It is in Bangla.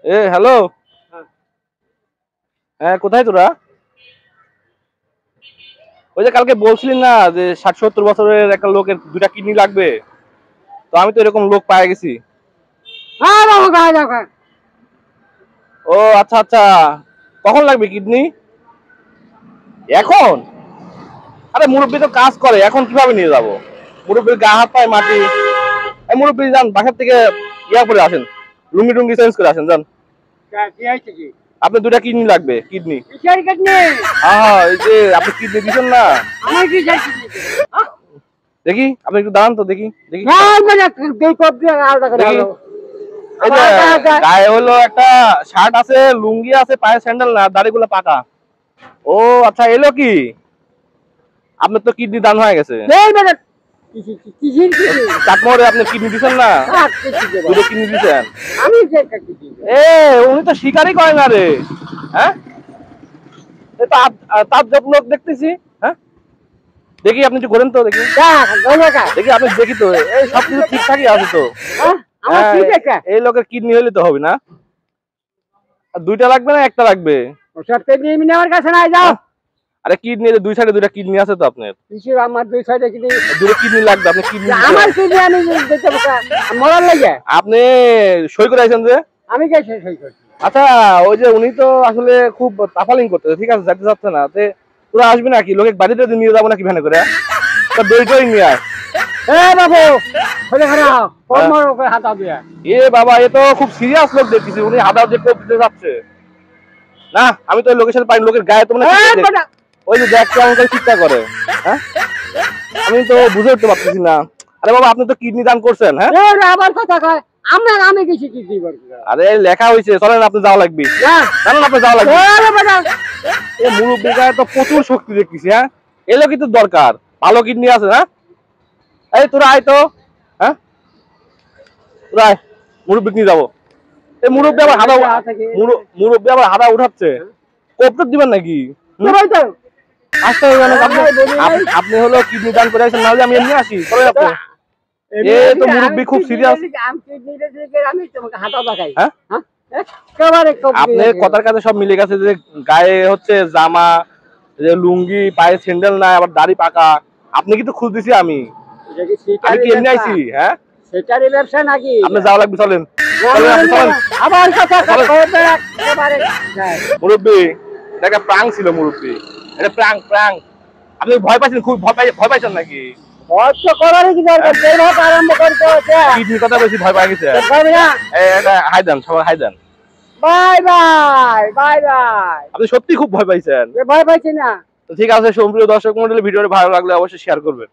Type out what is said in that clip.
হ্যালো। হ্যাঁ, কোথায় তোরা? ওই যে কালকে বলছিলি না যে 60-70 বছরের একটা লোকের 2টা কিডনি লাগবে। তো আমি তো এরকম লোক পায়ে গেছি। ও আচ্ছা আচ্ছা, কখন লাগবে কিডনি? এখন? আরে মুরব্বী তো কাজ করে, এখন কিভাবে নিয়ে যাব? মুরব্বীর গা হাত পায়ে মাটি। এই মুরব্বী যান বাসার থেকে ইয়া করে আসেন, লুঙ্গি টুঙ্গি চেঞ্জ করে আসেন যান। আপনার 2টা কিডনি লাগবে, কিডনি। হ্যাঁ, এই যে আপনি কিডনি দিচ্ছেন না। দেখি আপনি একটু দাঁড়ান তো, দেখি দেখি। এই যে গায়ে হলো একটা শার্ট আছে, লুঙ্গি আছে, পায়ে স্যান্ডেল না, দাড়িগুলো পাকা। ও আচ্ছা, এলো কি? আপনার তো কিডনি দান হয়ে গেছে। চাটমোহরে আপনি কিডনি দিচ্ছেন না, 2টা কিডনি দিচ্ছেন। উনি তো স্বীকারই করে না রে। হ্যাঁ, তার জব লোক দেখতেছি। হ্যাঁ, দেখি আপনি একটু ঘোরেন তো, দেখি দেখি আপনি দেখি তো, এই সবকিছু ঠিকঠাকই আছে তো। এই লোকের কিডনি হলে তো হবে না। 2টা লাগবে না একটা লাগবে? আরে কিডনি 2 সাইডে 2টা কিডনি আছে তো আপনার। আমার 2 সাইডে কিডনি, 2টা কিডনি লাগবে, আপনি কিডনি আমার কিডনি আমি দিতে মরার লাগে। আপনি সই করে আইছেন যে? আমি কে সই করছি? আচ্ছা, ওই যে উনি তো আসলে খুব তাফালিং করতেছে, ঠিক আছে, যাইতে যাচ্ছে না। তোরা আসবি নাকি? লোকের বাড়িতে নিয়ে যাবো নাকি ভ্যানে করে? দই টই নিয়ে আয়। বাবু হাতা দিয়া। বাবা, এ তো খুব সিরিয়াস লোক দেখতেছি, উনি হাদাও যে কোপ দিতে যাচ্ছে না। আমি তো লোকের সাথে পাই, লোকের গায়ে তো ওই যে দেখ কেমন করে চিন্তা করে। হ্যাঁ, আমি তো বুঝে উঠতে পারতেছি না। আরে বাবা, আপনি তো কিডনি দান করছেন। হ্যাঁ, আবার কথা কয় আমরা, আমি কিছু কিডনি করব। আরে লেখা হয়েছে, চলেন আপনি যাওয়া লাগবে। জানেন আপনি যাওয়া লাগবে। এই মুরব্বির গায়ে তো প্রচুর শক্তি দেখতেছি। হ্যাঁ, এলো কিন্তু দরকার, ভালো কিডনি আছে। হ্যাঁ, এই তোরা আয় তো। হ্যাঁ, তোরা আয়, মুরব্বি নিয়ে যাবো। এই মুরব্বি আবার হাদা উঠাচ্ছে, কোপ দিবেন নাকি? আসতে হবে না, আপনি হলো কিডনি দান করে আসেন, নাহলে আমি এমনি আসি। চলেন আপনি। তো মুরব্বি খুব সিরিয়াস। আপনি কথার কাছে সব মিলে গেছে, যে গায়ে হচ্ছে জামা, যে লুঙ্গি, পায়ে স্যান্ডেল নাই, আবার দাড়ি পাকা। আপনি কিন্তু খুঁজ দিছি আমি কি এমনি আইছি? হ্যাঁ, সেটারই ব্যবসা নাকি? আপনি যাওয়া লাগবে, চলেন। আবার কথা মুরব্বি, এটা প্রাং ছিল মুরব্বি, এটা প্রাং প্রাং। আপনি ভয় পাইছেন? খুব ভয় পাইছেন নাকি? ভয় তো করারই কি দরকার, যেভাবে আরম্ভ করতে হচ্ছে। কিডনির কথা বেশি ভয় পাই গেছে। এটা হাই দেন, সবাই হাই দেন। Bye bye bye bye. আপনি সত্যি খুব ভয় পাইছেন? ভয় পাইছি না। তো ঠিক আছে, সুপ্রিয় দর্শক মন্ডলী, ভিডিওটা ভালো লাগলে অবশ্যই শেয়ার করবেন।